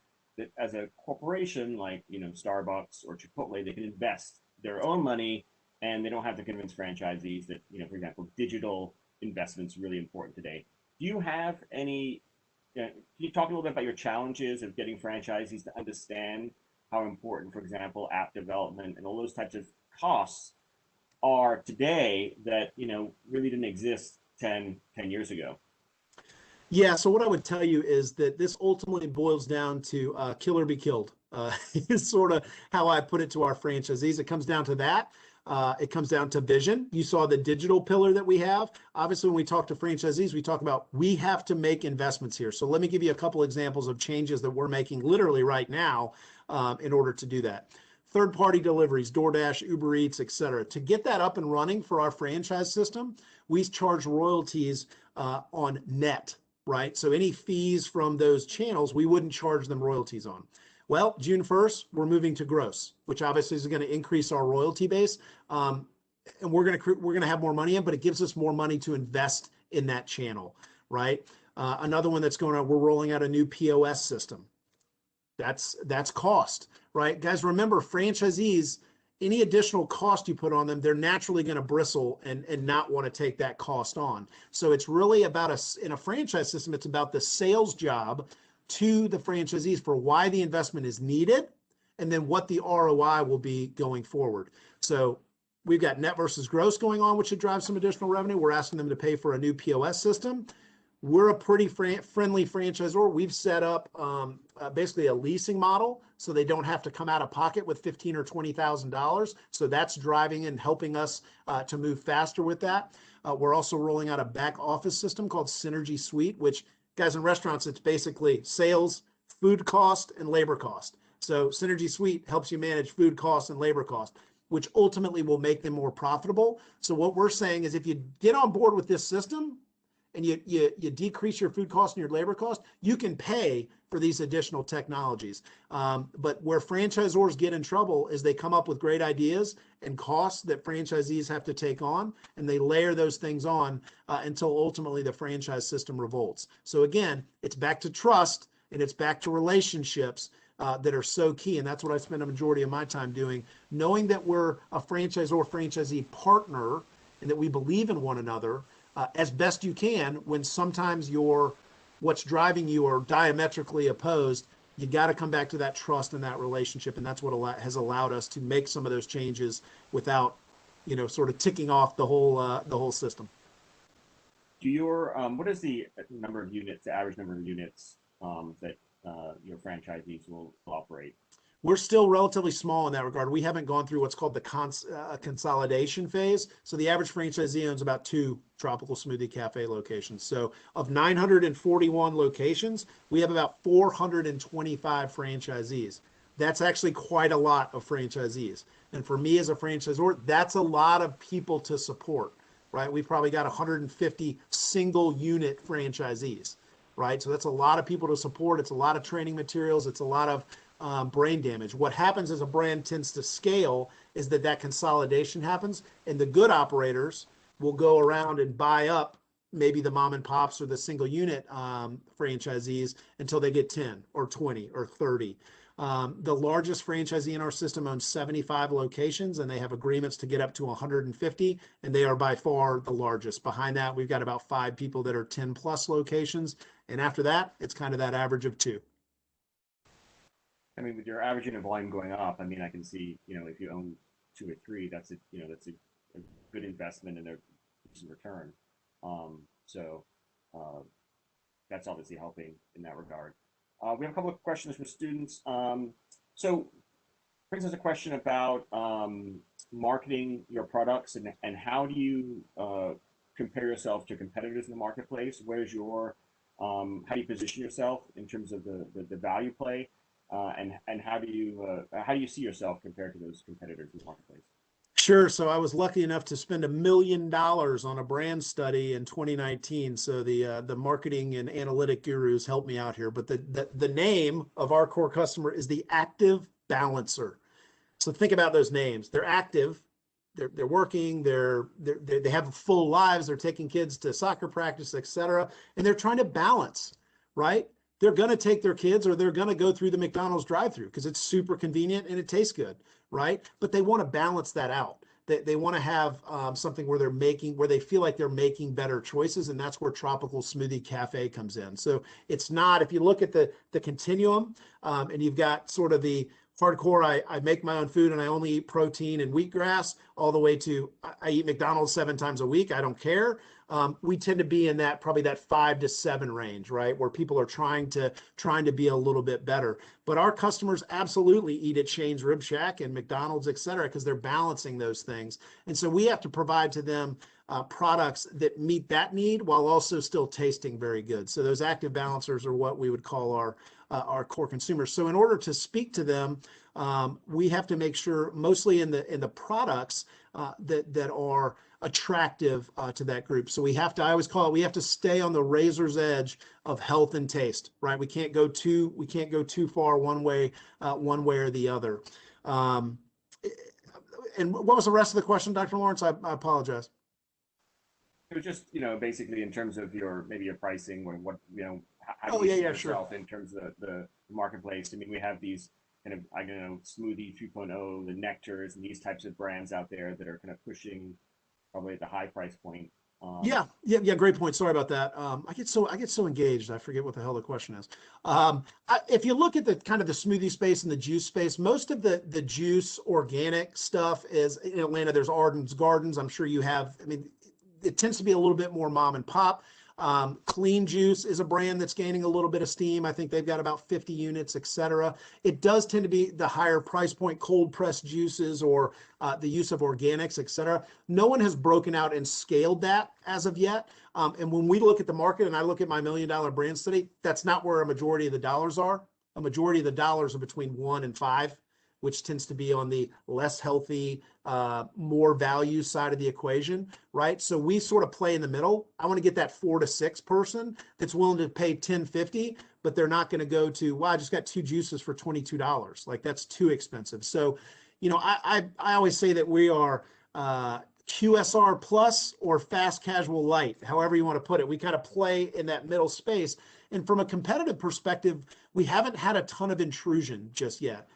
as a corporation like Starbucks or Chipotle, they can invest their own money and they don't have to convince franchisees that, for example, digital investments really important today. Do you have any, can you talk a little bit about your challenges of getting franchisees to understand how important, for example, app development and all those types of costs are today that, really didn't exist 10 years ago? Yeah, so what I would tell you is that this ultimately boils down to kill or be killed. Is sort of how I put it to our franchisees. It comes down to that. It comes down to vision. You saw the digital pillar that we have. Obviously, when we talk to franchisees, we talk about we have to make investments here. So let me give you a couple examples of changes that we're making literally right now in order to do that. Third-party deliveries, DoorDash, Uber Eats, et cetera. To get that up and running for our franchise system, we charge royalties on net. Right? So any fees from those channels, we wouldn't charge them royalties on. Well, June 1st, we're moving to gross, which obviously is going to increase our royalty base. And we're going to have more money in, but it gives us more money to invest in that channel, right? Another one that's going on, we're rolling out a new POS system. That's cost, right? Guys, remember, franchisees, any additional cost you put on them, they're naturally going to bristle and not want to take that cost on. So it's really about in a franchise system, it's about the sales job to the franchisees for why the investment is needed and then what the ROI will be going forward. So we've got net versus gross going on, which should drive some additional revenue. We're asking them to pay for a new POS system. We're a pretty friendly franchisor. We've set up basically a leasing model so they don't have to come out of pocket with $15,000 or $20,000. So that's driving and helping us to move faster with that. We're also rolling out a back office system called Synergy Suite, which, guys, in restaurants, it's basically sales, food cost, and labor cost. So Synergy Suite helps you manage food cost and labor cost, which ultimately will make them more profitable. So what we're saying is if you get on board with this system, and you decrease your food cost and your labor cost, you can pay for these additional technologies. But where franchisors get in trouble is they come up with great ideas and costs that franchisees have to take on, and they layer those things on until ultimately the franchise system revolts. So again, it's back to trust and it's back to relationships that are so key. And that's what I spend a majority of my time doing, knowing that we're a franchisor-franchisee partner and that we believe in one another as best you can when sometimes what's driving you are diametrically opposed. You got to come back to that trust and that relationship, and that's what has allowed us to make some of those changes without, sort of ticking off the whole system. What is the number of units, the average number of units that your franchisees will operate? We're still relatively small in that regard. We haven't gone through what's called the consolidation phase. So the average franchisee owns about 2 Tropical Smoothie Cafe locations. So of 941 locations, we have about 425 franchisees. That's actually quite a lot of franchisees. And for me as a franchisor, that's a lot of people to support, right? We've probably got 150 single unit franchisees, right? So that's a lot of people to support. It's a lot of training materials. It's a lot of brain damage. What happens as a brand tends to scale is that consolidation happens, and the good operators will go around and buy up maybe the mom and pops or the single unit franchisees until they get 10 or 20 or 30. The largest franchisee in our system owns 75 locations, and they have agreements to get up to 150, and they are by far the largest. Behind that, we've got about 5 people that are 10 plus locations, and after that, it's kind of that average of 2. I mean, with your average unit volume going up, I mean, I can see, if you own 2 or 3, that's a good investment and a decent return. So that's obviously helping in that regard. We have a couple of questions from students. So brings us a question about marketing your products and how do you compare yourself to competitors in the marketplace? Where's your how do you position yourself in terms of the value play, and how do you see yourself compared to those competitors in the marketplace? Sure. So I was lucky enough to spend $1 million on a brand study in 2019. So the marketing and analytic gurus helped me out here. But the name of our core customer is the Active Balancer. So think about those names. They're active, they're working, they have full lives, they're taking kids to soccer practice, etc. And they're trying to balance, right? They're going to take their kids or they're going to go through the McDonald's drive-through because it's super convenient and it tastes good, right? But they want to balance that out. They want to have something where where they feel like they're making better choices, and that's where Tropical Smoothie Cafe comes in. So it's not, if you look at the continuum, and you've got sort of the hardcore, I make my own food and I only eat protein and wheatgrass, all the way to I eat McDonald's 7 times a week, I don't care. We tend to be in that probably that 5 to 7 range, right? Where people are trying to be a little bit better. But our customers absolutely eat at Shane's Rib Shack and McDonald's, et cetera, because they're balancing those things. And so we have to provide to them products that meet that need while also still tasting very good. So those active balancers are what we would call our core consumers. So in order to speak to them, we have to make sure, mostly in the products that are attractive to that group. So I always call it, we have to stay on the razor's edge of health and taste, right? We can't go too far one way or the other. And what was the rest of the question, Dr. Lawrence? I apologize. It was just, basically in terms of your pricing or what, how Oh, do you see yeah, yourself sure. in terms of the marketplace? I mean, we have these kind of, I don't know, Smoothie 3.0, the Nectars, and these types of brands out there that are kind of pushing probably at the high price point. Yeah. Great point. Sorry about that. I get so engaged, I forget what the hell the question is. If you look at the kind of the smoothie space and the juice space, most of the juice organic stuff is in Atlanta. There's Arden's Gardens. I'm sure you have. I mean, it tends to be a little bit more mom and pop. Clean Juice is a brand that's gaining a little bit of steam. I think they've got about 50 units, et cetera. It does tend to be the higher price point cold pressed juices or the use of organics, et cetera. No one has broken out and scaled that as of yet. And when we look at the market and I look at my $1 million brand study, that's not where a majority of the dollars are. A majority of the dollars are between 1 and 5, which tends to be on the less healthy, more value side of the equation, right? So we sort of play in the middle. I want to get that 4 to 6 person that's willing to pay $10.50, but they're not going to go to, well, I just got 2 juices for $22. Like that's too expensive. So, I always say that we are QSR plus or fast casual light, however you want to put it. We kind of play in that middle space. And from a competitive perspective, we haven't had a ton of intrusion just yet.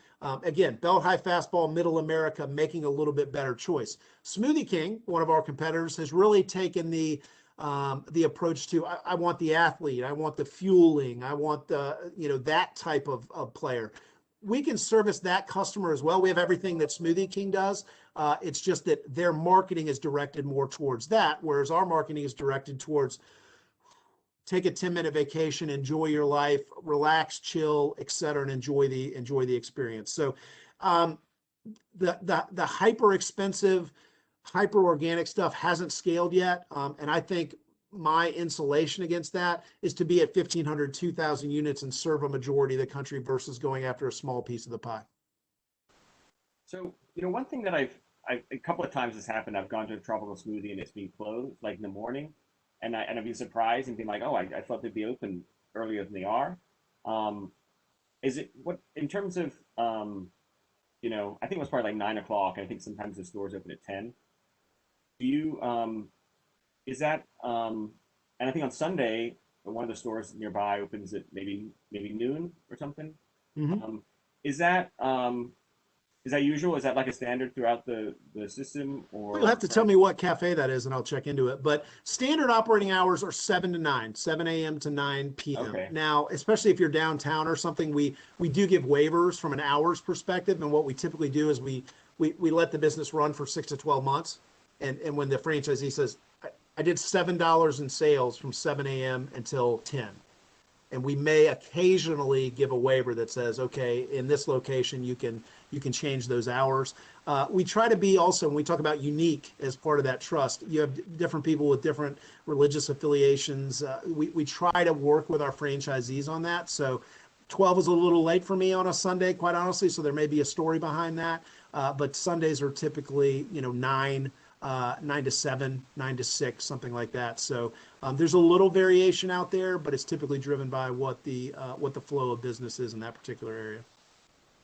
Again, belt high fastball, middle America, making a little bit better choice. Smoothie King, one of our competitors, has really taken the approach to, I want the athlete, I want the fueling, I want that type of player. We can service that customer as well. We have everything that Smoothie King does. It's just that their marketing is directed more towards that, whereas our marketing is directed towards take a 10-minute vacation, enjoy your life, relax, chill, et cetera, and enjoy the experience. So the hyper expensive, hyper organic stuff hasn't scaled yet. And I think my insulation against that is to be at 1,500, 2,000 units and serve a majority of the country versus going after a small piece of the pie. So, one thing that I've a couple of times has happened, I've gone to a Tropical Smoothie and it's been closed like in the morning. And I'd be surprised and be like, oh, I thought they'd be open earlier than they are. Is it what in terms of I think it was probably like 9 o'clock. I think sometimes the stores open at 10. Do you is that and I think on Sunday, one of the stores nearby opens at maybe noon or something. Mhm. Um, is that is that usual? Is that like a standard throughout the system, You'll or have to tell me what cafe that is and I'll check into it. But standard operating hours are 7 to 9, 7 a.m. to 9 p.m. okay, Now, especially if you're downtown or something, we do give waivers from an hours perspective. And what we typically do is we let the business run for 6 to 12 months. And when the franchisee says, I did $7 in sales from 7 a.m. until 10, and we may occasionally give a waiver that says, okay, in this location you can change those hours. We try to be also, when we talk about unique as part of that trust, you have different people with different religious affiliations. We try to work with our franchisees on that. So 12 is a little late for me on a Sunday, quite honestly. So there may be a story behind that. But Sundays are typically, 9 to 7, 9 to 6, something like that. So there's a little variation out there, but it's typically driven by what the flow of business is in that particular area.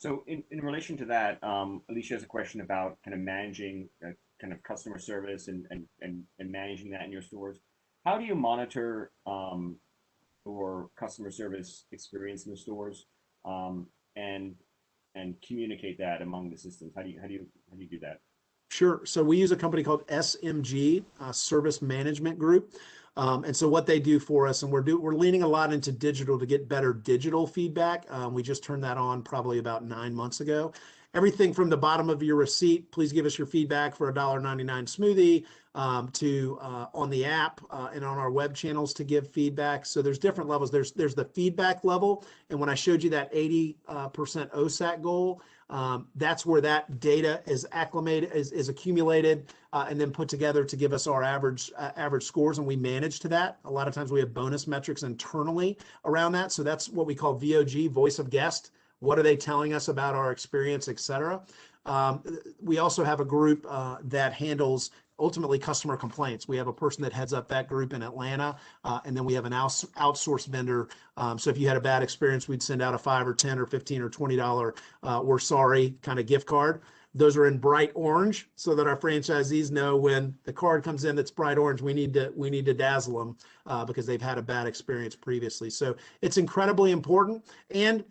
so in relation to that, Alicia has a question about kind of managing kind of customer service and managing that in your stores. How do you monitor your customer service experience in the stores, and communicate that among the systems? How do you do that? Sure. So we use a company called SMG, Service Management Group. And so what they do for us, and we're leaning a lot into digital to get better digital feedback. We just turned that on probably about 9 months ago. Everything from the bottom of your receipt, please give us your feedback for a $1.99 smoothie, to on the app and on our web channels to give feedback. So there's different levels. There's the feedback level, and when I showed you that 80% OSAT goal, that's where that data is accumulated, and then put together to give us our average scores, and we manage to that. A lot of times we have bonus metrics internally around that. So that's what we call VOG, voice of guest. What are they telling us about our experience, et cetera? We also have a group that handles ultimately customer complaints. We have a person that heads up that group in Atlanta, and then we have an outsourced vendor. So if you had a bad experience, we'd send out a $5 or $10 or $15 or $20 we're sorry kind of gift card. Those are in bright orange so that our franchisees know when the card comes in that's bright orange, we need to dazzle them because they've had a bad experience previously. So it's incredibly important, and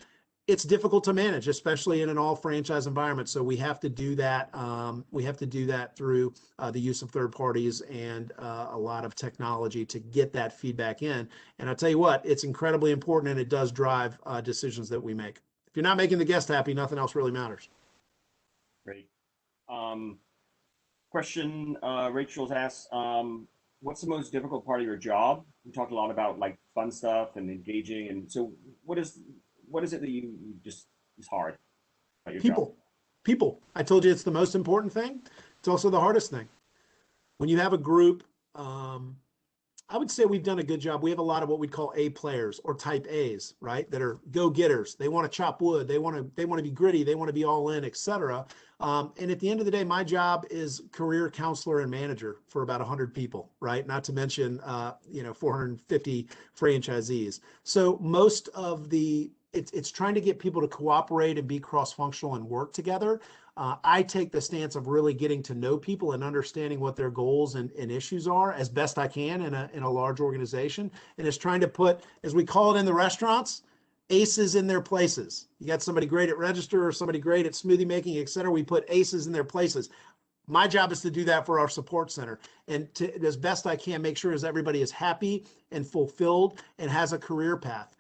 it's difficult to manage, especially in an all franchise environment. So we have to do that. We have to do that through the use of third parties and a lot of technology to get that feedback in. And I'll tell you what, it's incredibly important, and it does drive decisions that we make. If you're not making the guest happy, nothing else really matters. Great. Um, Question Rachel's asked, what's the most difficult part of your job? We talked a lot about like fun stuff and engaging, and so what is it that you just is hard about your job? People. I told you it's the most important thing. It's also the hardest thing. When you have a group, I would say we've done a good job. We have a lot of what we'd call A players or type A's, right? That are go-getters. They want to chop wood. They want to be gritty. They want to be all in, etc. And at the end of the day, my job is career counselor and manager for about 100 people, right? Not to mention, 450 franchisees. So most of it's trying to get people to cooperate and be cross-functional and work together. I take the stance of really getting to know people and understanding what their goals and issues are as best I can in a large organization. And it's trying to put, as we call it in the restaurants, aces in their places. You got somebody great at register or somebody great at smoothie making, et cetera. We put aces in their places. My job is to do that for our support center, and to, as best I can, make sure as everybody is happy and fulfilled and has a career path.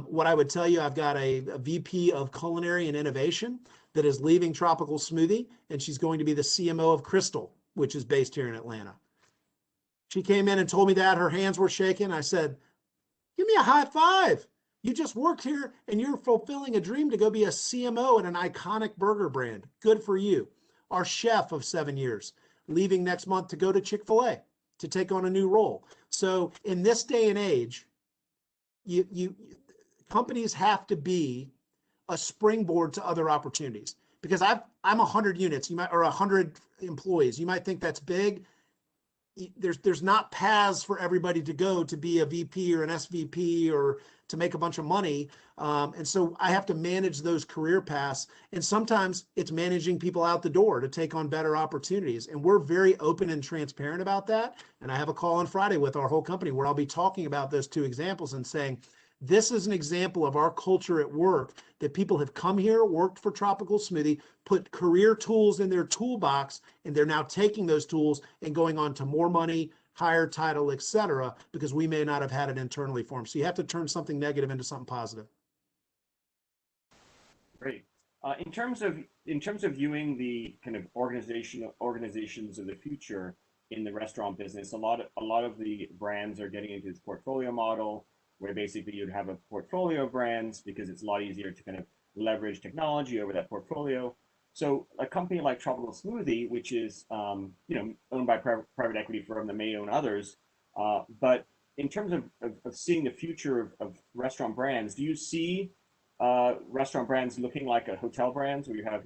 What I would tell you, I've got a VP of Culinary and Innovation that is leaving Tropical Smoothie, and she's going to be the CMO of Crystal, which is based here in Atlanta. She came in and told me that. Her hands were shaking. I said, give me a high five. You just worked here and you're fulfilling a dream to go be a CMO at an iconic burger brand. Good for you. Our chef of 7 years, leaving next month to go to Chick-fil-A to take on a new role. So in this day and age, companies have to be a springboard to other opportunities, because I'm 100 units, or 100 employees. You might think that's big. there's not paths for everybody to go to be a VP or an SVP or to make a bunch of money. And so I have to manage those career paths. And sometimes it's managing people out the door to take on better opportunities. And we're very open and transparent about that. And I have a call on Friday with our whole company where I'll be talking about those two examples and saying, this is an example of our culture at work that people have come here, worked for Tropical Smoothie, put career tools in their toolbox, and they're now taking those tools and going on to more money, higher title, et cetera, because we may not have had it internally for them. So you have to turn something negative into something positive. Great. In terms of viewing the kind of organizations of the future in the restaurant business, a lot of the brands are getting into this portfolio model, where basically you'd have a portfolio of brands because it's a lot easier to kind of leverage technology over that portfolio. So a company like Tropical Smoothie, which is owned by a private equity firm that may own others, but in terms of seeing the future of restaurant brands, do you see restaurant brands looking like a hotel brands where you have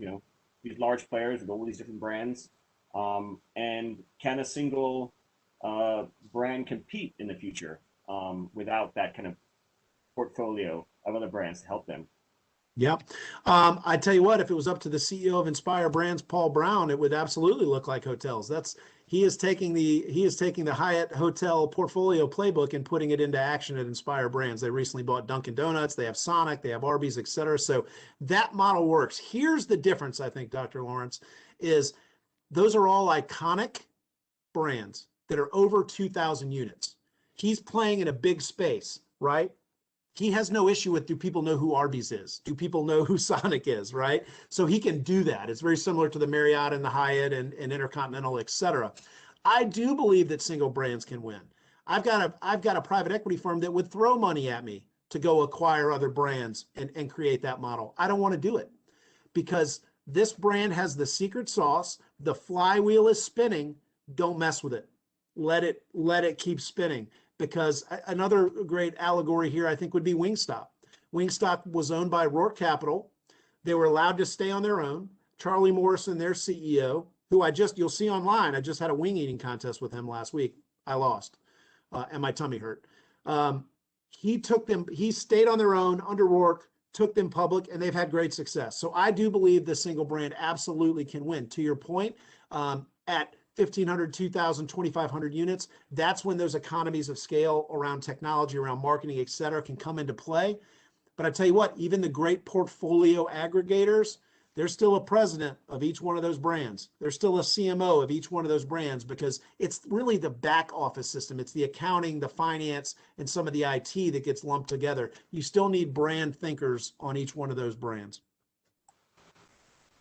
these large players with all these different brands, and can a single brand compete in the future without that kind of portfolio of other brands to help them? Yep. I tell you what, if it was up to the CEO of Inspire Brands, Paul Brown, it would absolutely look like hotels. He is taking the Hyatt Hotel portfolio playbook and putting it into action at Inspire Brands. They recently bought Dunkin' Donuts, they have Sonic, they have Arby's, et cetera. So that model works. Here's the difference, I think, Dr. Lawrence, is those are all iconic brands that are over 2,000 units. He's playing in a big space, right? He has no issue with, do people know who Arby's is? Do people know who Sonic is, right? So he can do that. It's very similar to the Marriott and the Hyatt and Intercontinental, et cetera. I do believe that single brands can win. I've got a private equity firm that would throw money at me to go acquire other brands and create that model. I don't want to do it because this brand has the secret sauce. The flywheel is spinning. Don't mess with it. Let it keep spinning. Because another great allegory here, I think, would be Wingstop. Wingstop was owned by Rourke Capital. They were allowed to stay on their own. Charlie Morrison, their CEO, who you'll see online. I just had a wing eating contest with him last week. I lost, and my tummy hurt. He stayed on their own under Rourke, took them public, and they've had great success. So I do believe the single brand absolutely can win. To your point, at 1,500, 2,000, 2,500 units, that's when those economies of scale around technology, around marketing, et cetera, can come into play. But I tell you what, even the great portfolio aggregators, there's still a president of each one of those brands. There's still a CMO of each one of those brands because it's really the back office system. It's the accounting, the finance, and some of the IT that gets lumped together. You still need brand thinkers on each one of those brands.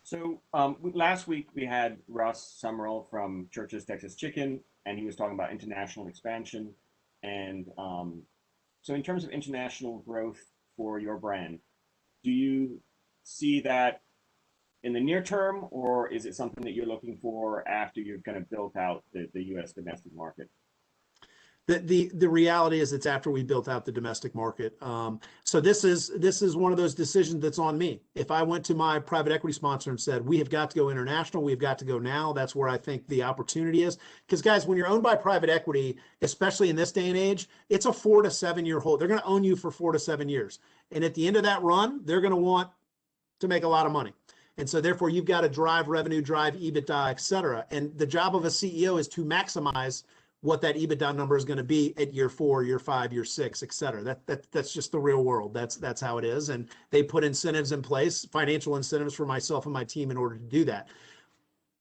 So last week we had Russ Summerall from Church's Texas Chicken, and he was talking about international expansion. And so in terms of international growth for your brand, do you see that in the near term, or is it something that you're looking for after you've kind of built out the U.S. domestic market? The reality is it's after we built out the domestic market. So this is one of those decisions that's on me. If I went to my private equity sponsor and said, we have got to go international, we've got to go now, that's where I think the opportunity is. Because guys, when you're owned by private equity, especially in this day and age, it's a 4 to 7 year hold. They're going to own you for 4 to 7 years. And at the end of that run, they're going to want to make a lot of money. And so therefore you've got to drive revenue, drive EBITDA, et cetera. And the job of a CEO is to maximize what that EBITDA number is going to be at year 4, year 5, year 6, et cetera. That's just the real world. That's how it is. And they put incentives in place, financial incentives for myself and my team in order to do that.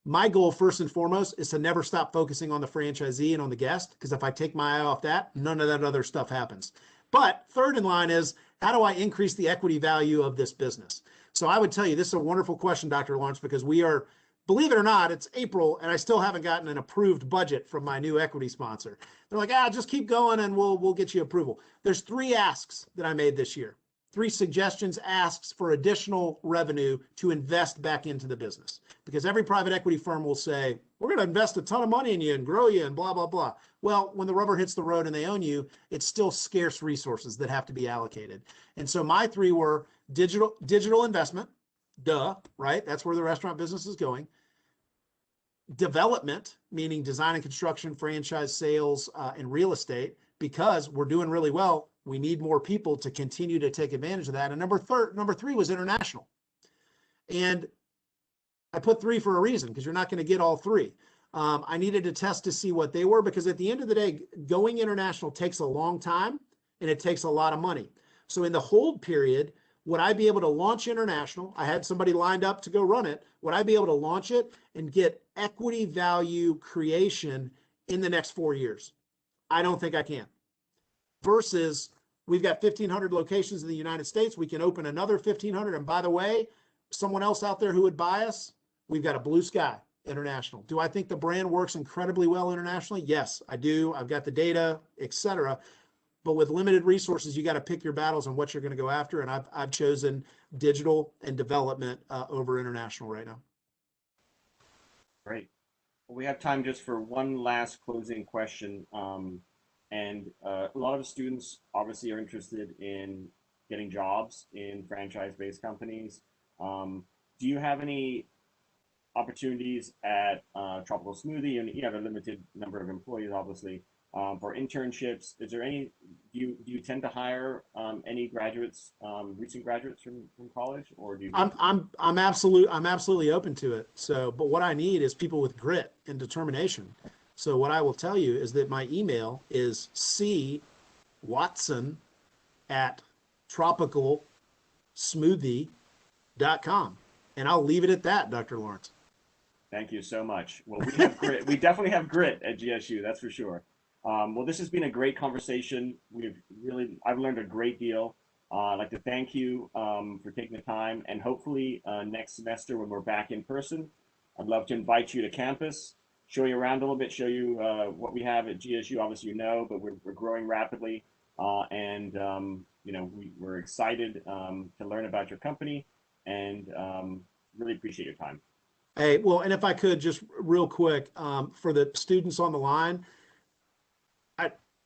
My goal, first and foremost, is to never stop focusing on the franchisee and on the guest, because if I take my eye off that, none of that other stuff happens. But third in line is, how do I increase the equity value of this business? So I would tell you, this is a wonderful question, Dr. Lawrence, because we are, believe it or not, it's April, and I still haven't gotten an approved budget from my new equity sponsor. They're like, just keep going, and we'll get you approval. There's 3 asks that I made this year. 3 suggestions, asks for additional revenue to invest back into the business. Because every private equity firm will say, we're going to invest a ton of money in you and grow you and blah, blah, blah. Well, when the rubber hits the road and they own you, it's still scarce resources that have to be allocated. And so my 3 were digital investment, right? That's where the restaurant business is going. development, meaning design and construction, franchise sales, and real estate, because we're doing really well. We need more people to continue to take advantage of that. And number three was international. And I put three for a reason, because you're not going to get all three. I needed to test to see what they were, because at the end of the day, going international takes a long time and it takes a lot of money. So in the hold period, would I be able to launch international? I had somebody lined up to go run it. Would I be able to launch it and get equity value creation in the next 4 years? I don't think I can. Versus we've got 1,500 locations in the United States. We can open another 1,500. And by the way, someone else out there who would buy us, we've got a blue sky international. Do I think the brand works incredibly well internationally? Yes, I do. I've got the data, etc. But with limited resources, you got to pick your battles on what you're going to go after. And I've chosen digital and development over international right now. Great. Well, we have time just for one last closing question. A lot of the students obviously are interested in getting jobs in franchise-based companies. Do you have any opportunities at Tropical Smoothie? And you have a limited number of employees, obviously. For internships, is there any? Do you tend to hire any graduates, recent graduates from college, or do you? I'm absolutely open to it. So, but what I need is people with grit and determination. So what I will tell you is that my email is cwatson@tropicalsmoothie.com, and I'll leave it at that, Dr. Lawrence. Thank you so much. Well, we have grit. We definitely have grit at GSU, that's for sure. Well, this has been a great conversation. I've learned a great deal. I'd like to thank you for taking the time, and hopefully next semester when we're back in person, I'd love to invite you to campus, show you around a little bit, show you what we have at GSU. Obviously, you know, but we're growing rapidly, and we're excited to learn about your company, and really appreciate your time. Hey, well, and if I could just real quick, for the students on the line,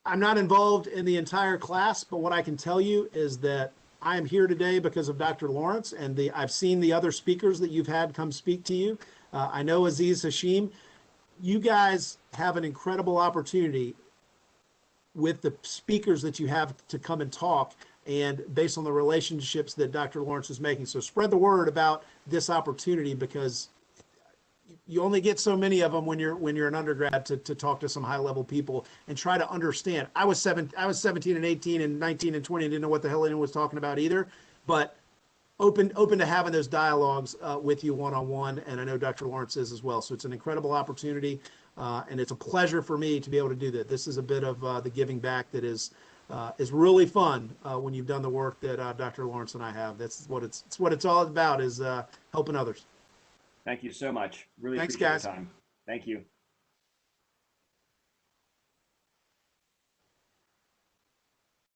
I'm not involved in the entire class, but what I can tell you is that I am here today because of Dr. Lawrence, and I've seen the other speakers that you've had come speak to you. I know Aziz Hashim. You guys have an incredible opportunity with the speakers that you have to come and talk, and based on the relationships that Dr. Lawrence is making. So spread the word about this opportunity, because you only get so many of them when you're an undergrad to talk to some high level people and try to understand. I was 17 and 18 and 19 and 20 and didn't know what the hell anyone was talking about either, but open to having those dialogues with you one-on-one. And I know Dr. Lawrence is as well. So it's an incredible opportunity. And it's a pleasure for me to be able to do that. This is a bit of the giving back that is really fun when you've done the work that Dr. Lawrence and I have. That's what it's all about, is helping others. Thank you so much. Really Thanks, appreciate guys. your time. Thank you.